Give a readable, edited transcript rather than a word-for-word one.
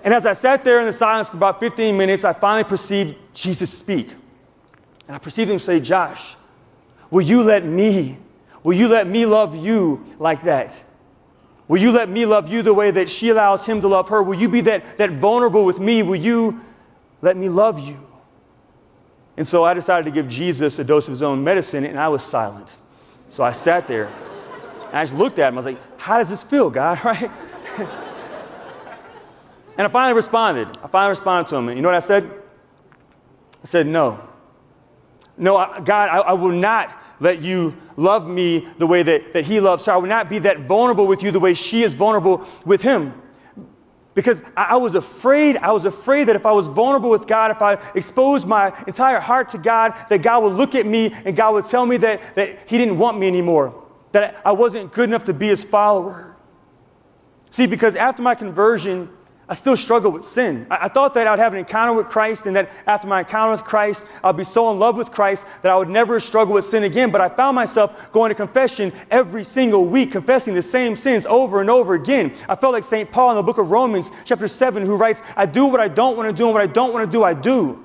And as I sat there in the silence for about 15 minutes, I finally perceived Jesus speak. And I perceived him say, Josh, will you let me love you like that? Will you let me love you the way that she allows him to love her? Will you be that vulnerable with me? Will you let me love you? And so I decided to give Jesus a dose of his own medicine, and I was silent. So I sat there, and I just looked at him. I was like, how does this feel, God, right? And I finally responded. To him. And you know what I said? I said, no. No, God, I will not let you love me the way that he loves her. I will not be that vulnerable with you the way she is vulnerable with him. Because I was afraid that if I was vulnerable with God, if I exposed my entire heart to God, that God would look at me and God would tell me that he didn't want me anymore, that I wasn't good enough to be his follower. See, because after my conversion, I still struggled with sin. I thought that I'd have an encounter with Christ, and that after my encounter with Christ, I'd be so in love with Christ that I would never struggle with sin again. But I found myself going to confession every single week, confessing the same sins over and over again. I felt like St. Paul in the book of Romans, chapter 7, who writes, I do what I don't want to do, and what I don't want to do, I do.